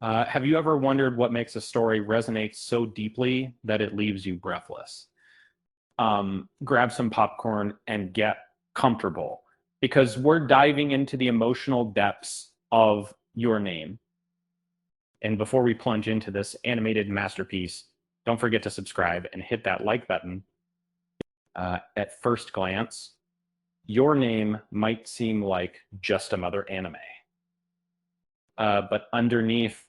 Have you ever wondered what makes a story resonate so deeply that it leaves you breathless? Grab some popcorn and get comfortable because we're diving into the emotional depths of Your Name. And before we plunge into this animated masterpiece, don't forget to subscribe and hit that like button. At first glance, Your Name might seem like just another anime, but underneath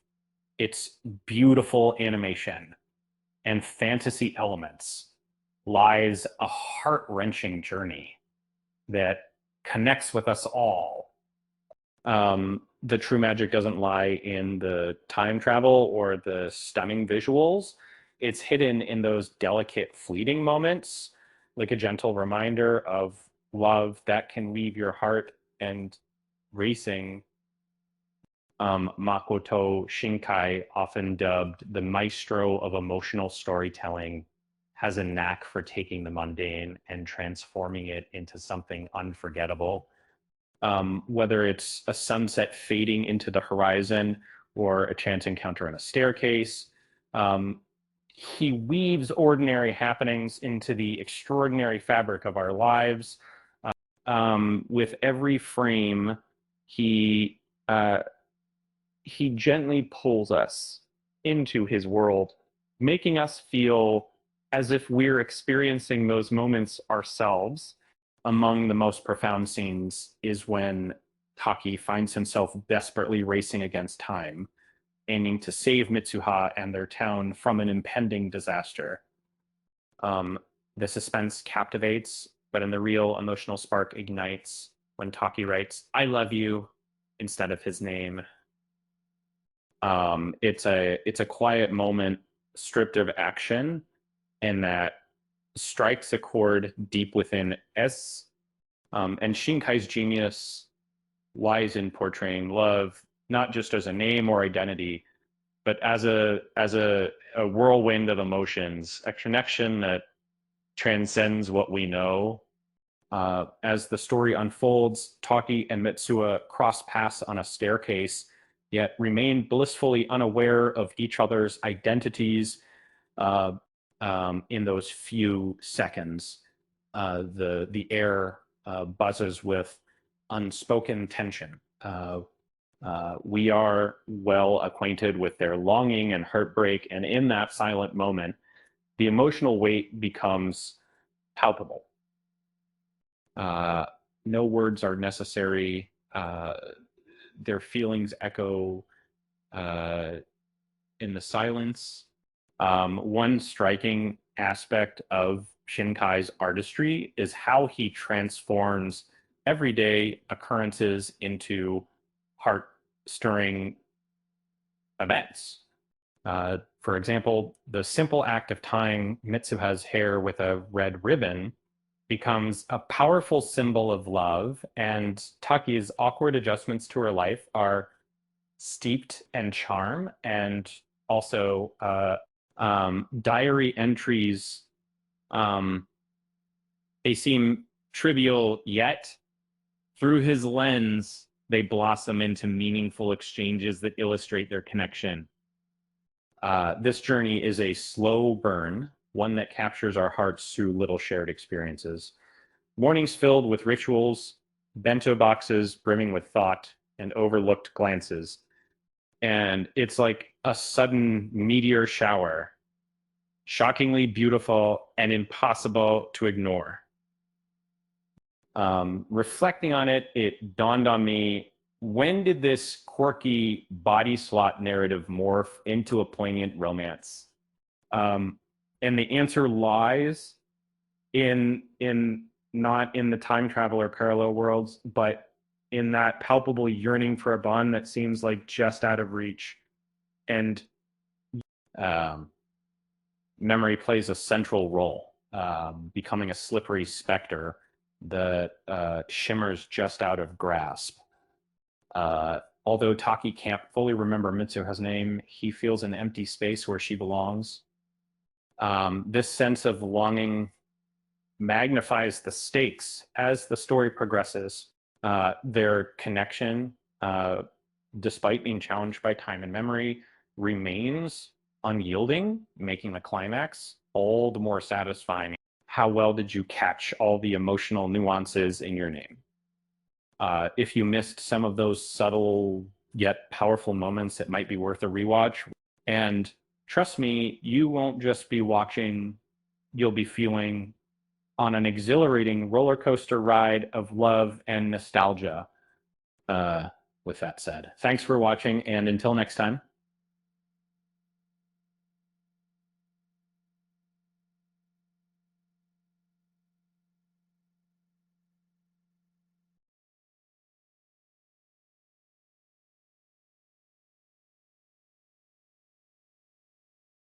its beautiful animation and fantasy elements lies a heart-wrenching journey that connects with us all. The true magic doesn't lie in the time travel or the stunning visuals. It's hidden in those delicate, fleeting moments, like a gentle reminder of love that can leave your heart and racing. Makoto Shinkai, often dubbed the maestro of emotional storytelling, has a knack for taking the mundane and transforming it into something unforgettable. Whether it's a sunset fading into the horizon or a chance encounter on a staircase, um, he weaves ordinary happenings into the extraordinary fabric of our lives. With every frame, he uh, he gently pulls us into his world, making us feel as if we're experiencing those moments ourselves. Among the most profound scenes is when Taki finds himself desperately racing against time, aiming to save Mitsuha and their town from an impending disaster. Um, the suspense captivates, but in the real emotional spark ignites when Taki writes, I love you, instead of his name. It's a quiet moment stripped of action, and that strikes a chord deep within S. And Shinkai's genius lies in portraying love not just as a name or identity, but as a whirlwind of emotions, a connection that transcends what we know. As the story unfolds, Taki and Mitsuha cross paths on a staircase, yet remain blissfully unaware of each other's identities uh, in those few seconds. The air buzzes with unspoken tension. We are well acquainted with their longing and heartbreak, and in that silent moment, the emotional weight becomes palpable. Uh, no words are necessary. Their feelings echo uh, in the silence. One striking aspect of Shinkai's artistry is how he transforms everyday occurrences into heart stirring events. For example, the simple act of tying Mitsuha's hair with a red ribbon becomes a powerful symbol of love, and Taki's awkward adjustments to her life are steeped in charm, and also diary entries. Um, they seem trivial, yet through his lens, they blossom into meaningful exchanges that illustrate their connection. This journey is a slow burn, one that captures our hearts through little shared experiences. Mornings filled with rituals, bento boxes brimming with thought, and overlooked glances. And it's like a sudden meteor shower, shockingly beautiful and impossible to ignore. Reflecting on it, it dawned on me, when did this quirky body slot narrative morph into a poignant romance? Um, and the answer lies in not in the time travel or parallel worlds, but in that palpable yearning for a bond that seems like just out of reach. And um, memory plays a central role, becoming a slippery specter that shimmers just out of grasp. Although Taki can't fully remember Mitsuha's name, he feels an empty space where she belongs. This sense of longing magnifies the stakes as the story progresses. Their connection despite being challenged by time and memory, remains unyielding, making the climax all the more satisfying. How well did you catch all the emotional nuances in Your Name? If you missed some of those subtle yet powerful moments, it might be worth a rewatch. And trust me, you won't just be watching, you'll be feeling on an exhilarating roller coaster ride of love and nostalgia. With that said, thanks for watching, and until next time.